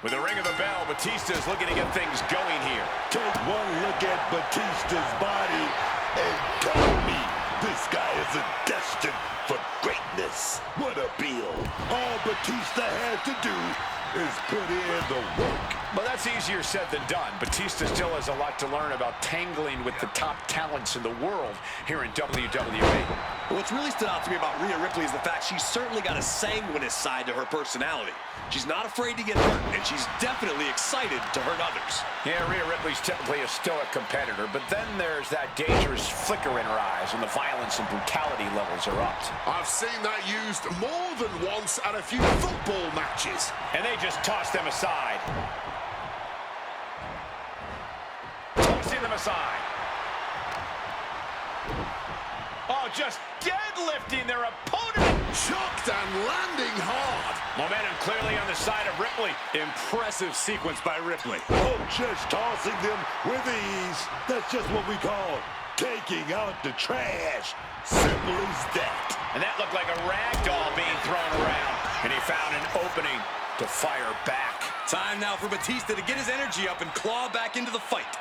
With a ring of the bell, Batista is looking to get things going here. Take one look at Batista's body and tell me this guy isn't destined for greatness. What a build. All Batista had to do is put in the work. But that's easier said than done. Batista still has a lot to learn about tangling with the top talents in the world here in WWE. What's really stood out to me about Rhea Ripley is the fact she's certainly got a sanguineous side to her personality. She's not afraid to get hurt, and she's definitely excited to hurt others. Yeah, Rhea Ripley's typically a stoic competitor, but then there's that dangerous flicker in her eyes when the violence and brutality levels are upped. I've seen that used more than once at a few football matches. And they just toss them aside. Tossing them aside. Oh, just deadlifting their opponent. Shocked and landing hard. Momentum clearly on the side of Ripley. Impressive sequence by Ripley. Oh, just tossing them with ease. That's just what we call taking out the trash. Simple as that. And that looked like a rag doll being thrown around. And he found an opening to fire back. Time now for Batista to get his energy up and claw back into the fight.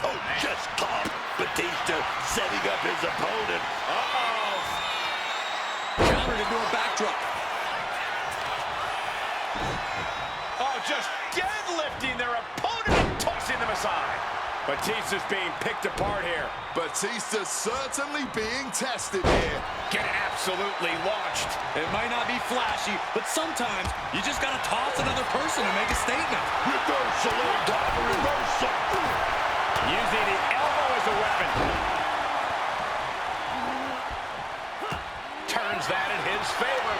Oh, just caught Batista setting up his opponent. Uh-oh. Countered into a backdrop. Oh, just deadlifting their opponent and tossing them aside. Batista's being picked apart here. Batista's certainly being tested here. Getting absolutely launched. It might not be flashy, but sometimes you just gotta toss another person to make a statement. Reversal on top of reversal. Using the elbow as a weapon. Turns that in his favor.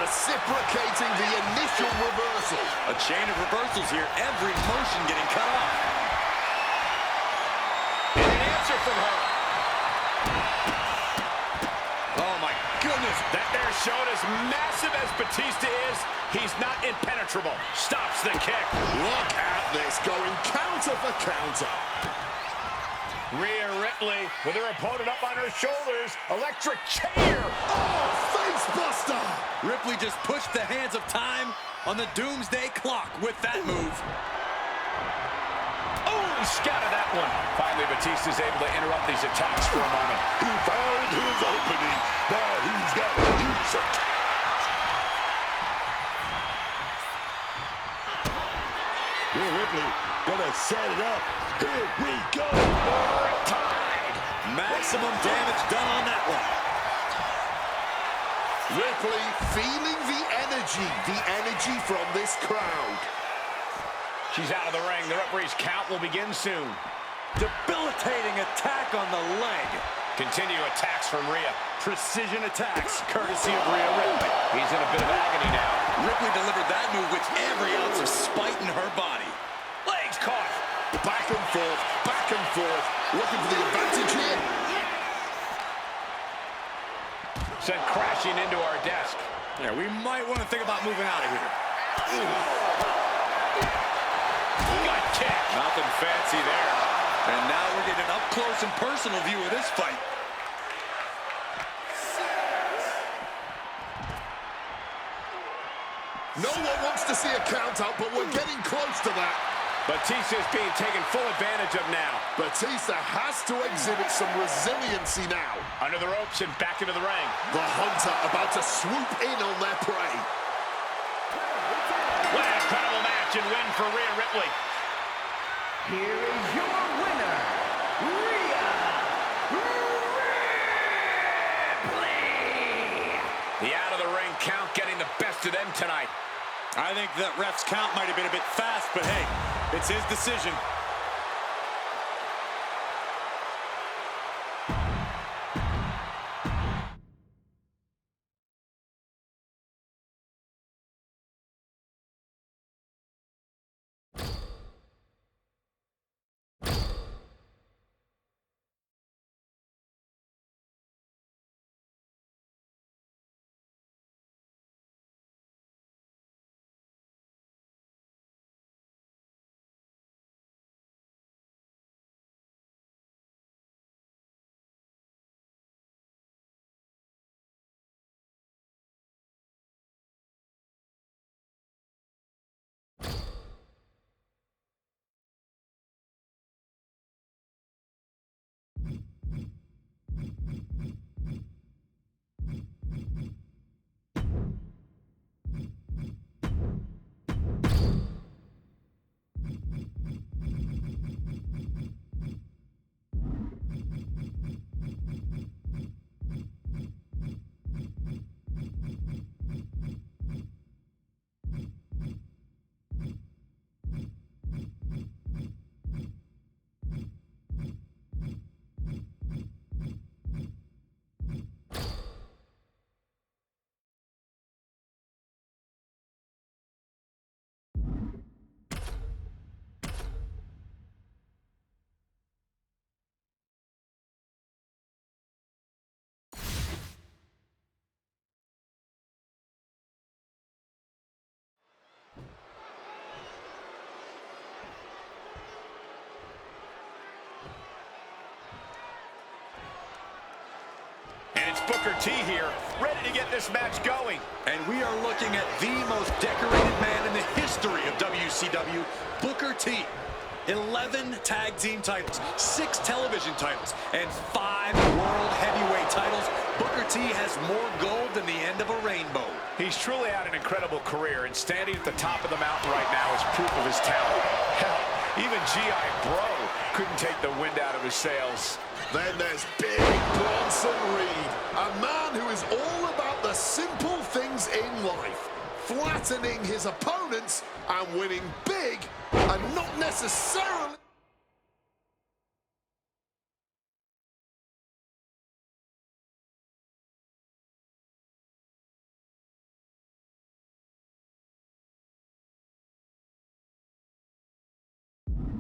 Reciprocating the initial reversal. A chain of reversals here, every motion getting cut off. And an answer from her. Oh my goodness. That there showed as massive as Batista is, he's not impenetrable. Stops the kick. Look at this, going counter for counter. Rhea Ripley with her opponent up on her shoulders. Electric chair. Oh, face buster. Ripley just pushed the hands of time on the doomsday clock with that move. Oh, he scouted that one. Finally, Batista's able to interrupt these attacks for a moment. He found his opening. Now he's got to use it. Rhea Ripley gonna set it up. Here we go. Tied. Maximum damage done on that one. Ripley feeling the energy from this crowd. She's out of the ring. The referee's count will begin soon. Debilitating attack on the leg. Continue attacks from Rhea. Precision attacks, courtesy of Rhea Ripley. He's in a bit of agony now. Ripley delivered that move with every ounce of spite in her body. Legs caught. Back and forth, looking for the advantage here. Sent crashing into our desk. Yeah, we might want to think about moving out of here. Gut kick. Nothing fancy there. And now we're getting an up-close and personal view of this fight. No one wants to see a count out, but we're getting close to that. Batista's being taken full advantage of now. Batista has to exhibit some resiliency now. Under the ropes and back into the ring. The Hunter about to swoop in on their prey. What an incredible match and win for Rhea Ripley. Here is your winner, Rhea Ripley. The out-of-the-ring count getting the best of them tonight. I think that ref's count might have been a bit fast, but hey, it's his decision. Booker T here, ready to get this match going. And we are looking at the most decorated man in the history of WCW, Booker T. 11 tag team titles, 6 television titles, and 5 world heavyweight titles. Booker T has more gold than the end of a rainbow. He's truly had an incredible career, and standing at the top of the mountain right now is proof of his talent. Hell, even G.I. Bro couldn't take the wind out of his sails. Then there's Big Bronson Reed, a man who is all about the simple things in life, flattening his opponents and winning big, and not necessarily...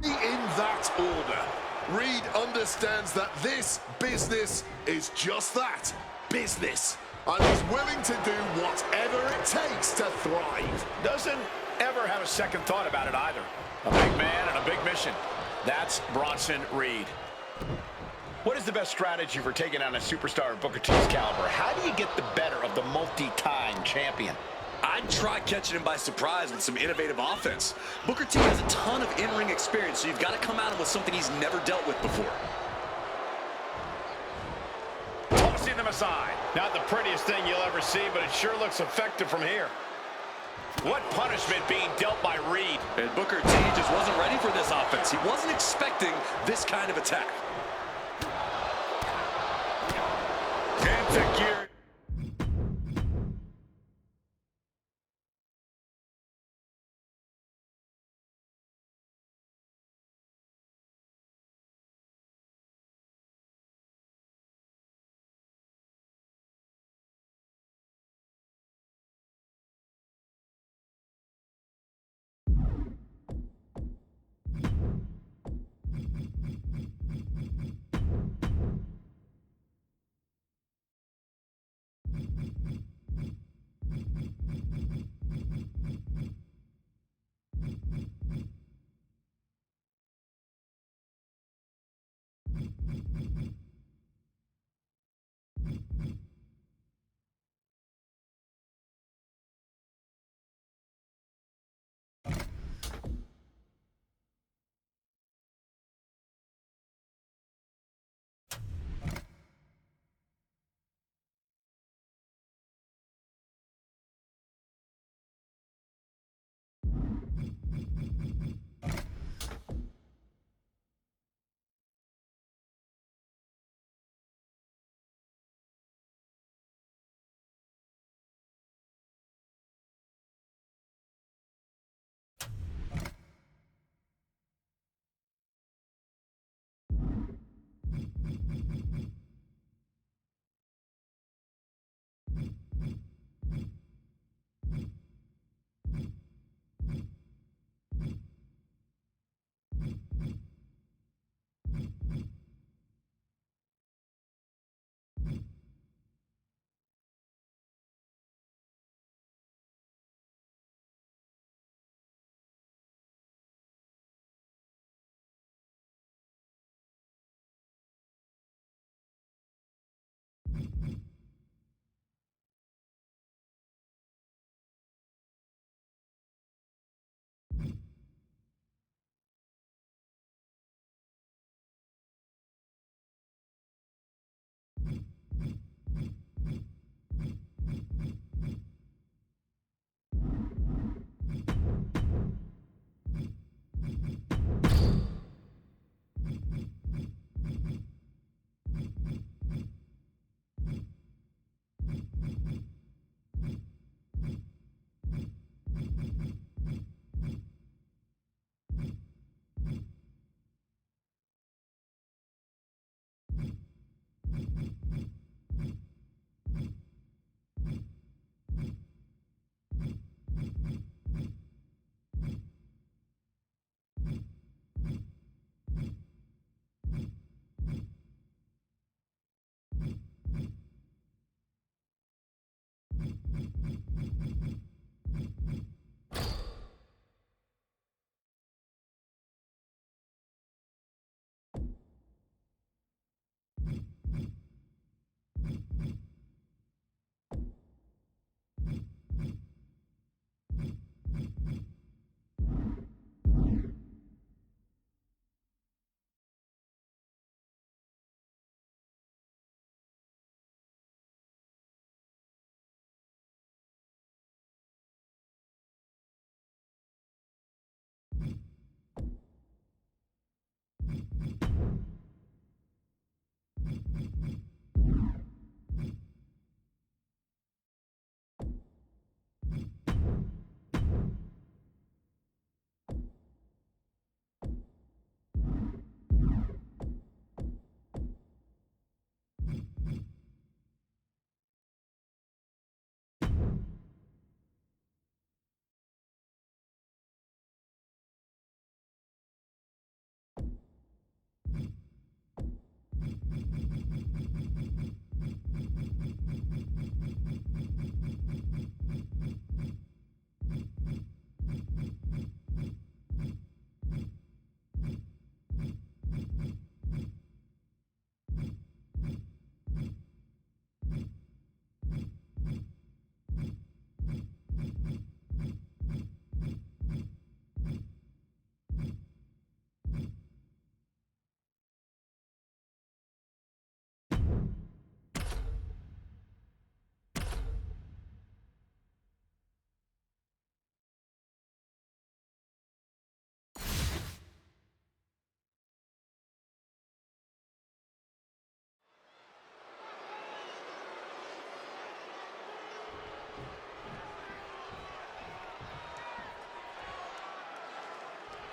in that order. Reed understands that this business is just that, business, and he's willing to do whatever it takes to thrive. Doesn't ever have a second thought about it either. A big man and a big mission. That's Bronson Reed. What is the best strategy for taking on a superstar of Booker T's caliber? How do you get the better of the multi-time champion? I'd try catching him by surprise with some innovative offense. Booker T has a ton of in-ring experience, so you've got to come at him with something he's never dealt with before. Tossing them aside. Not the prettiest thing you'll ever see, but it sure looks effective from here. What punishment being dealt by Reed. And Booker T just wasn't ready for this offense. He wasn't expecting this kind of attack. Into gear.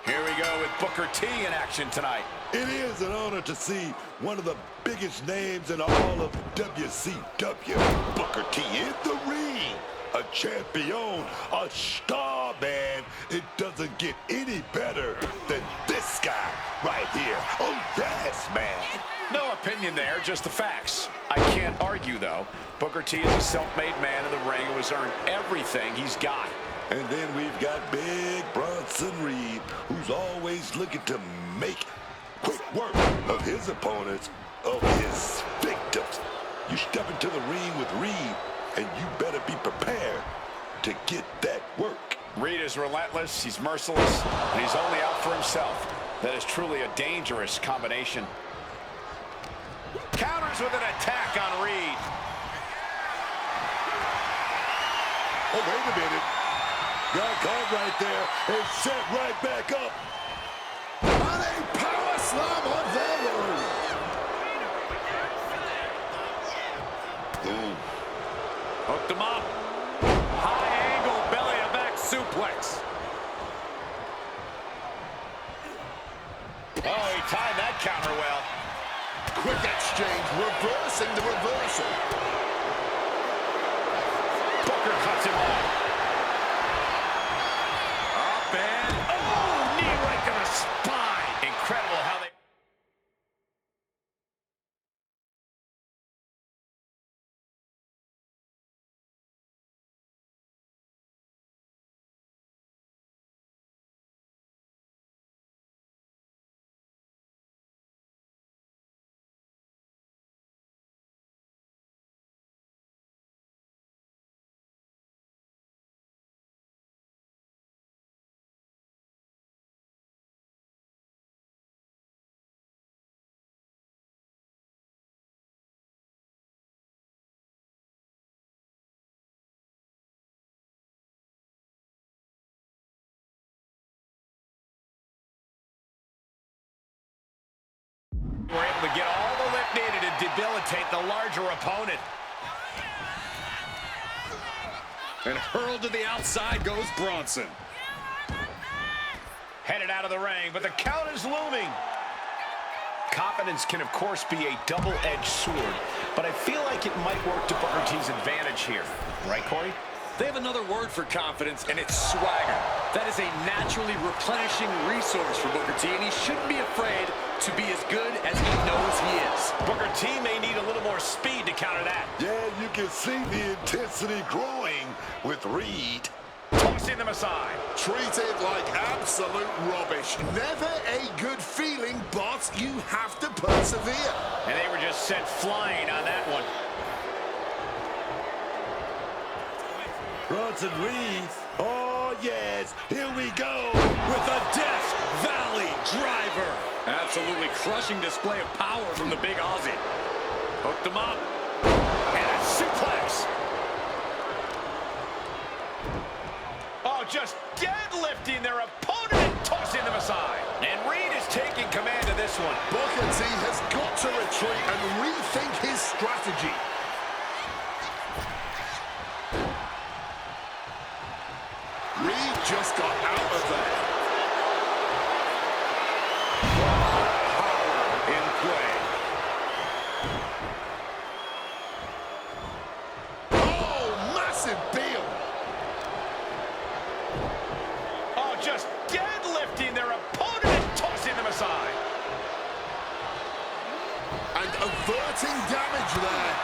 Here we go with Booker T in action tonight. It is an honor to see one of the biggest names in all of WCW, Booker T, in the ring. A champion, a star, man. It doesn't get any better than this guy right here. Oh, yes, man. No opinion there, just the facts. I can't argue, though. Booker T is a self-made man in the ring who has earned everything he's got. And then we've got Big Bronson Reed, who's always looking to make quick work of his opponents, of his victims. You step into the ring with Reed, and you better be prepared to get that work. Reed is relentless, he's merciless, and he's only out for himself. That is truly a dangerous combination. Counters with an attack on Reed. Oh, wait a minute. Got caught right there and set right back up. And a power slam of their own. Hooked him up. High angle belly to back suplex. Oh, he timed that counter well. Quick exchange, reversing the reversal. Booker cuts him off. Up and Oh, knee right to the spine. Incredible how they... We're able to get all the lift needed to debilitate the larger opponent. and hurled to the outside goes Bronson. Headed out of the ring, but the count is looming. Confidence can, of course, be a double-edged sword, but I feel like it might work to Booker T's advantage here. Right, Corey? They have another word for confidence, and it's swagger. That is a naturally replenishing resource for Booker T, and he shouldn't be afraid to be as good as he knows he is. Booker T may need a little more speed to counter that. Yeah, you can see the intensity growing with Reed. Tossing them aside. Treated like absolute rubbish. Never a good feeling, but you have to persevere. And they were just sent flying on that one. Bronson Reed. Oh, yes. Here we go. With a Death Valley driver. Absolutely crushing display of power from the big Aussie. Hooked him up. And a suplex. Oh, just deadlifting their opponent and tossing them aside. And Reed is taking command of this one. Booker T has got to retreat and rethink his strategy. Reed just got out of there. Power in play. Oh, massive Beal. Oh, just deadlifting their opponent and tossing them aside. And averting damage there.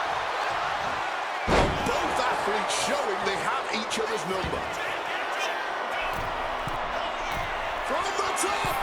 Both athletes showing they have each other's number. From the top.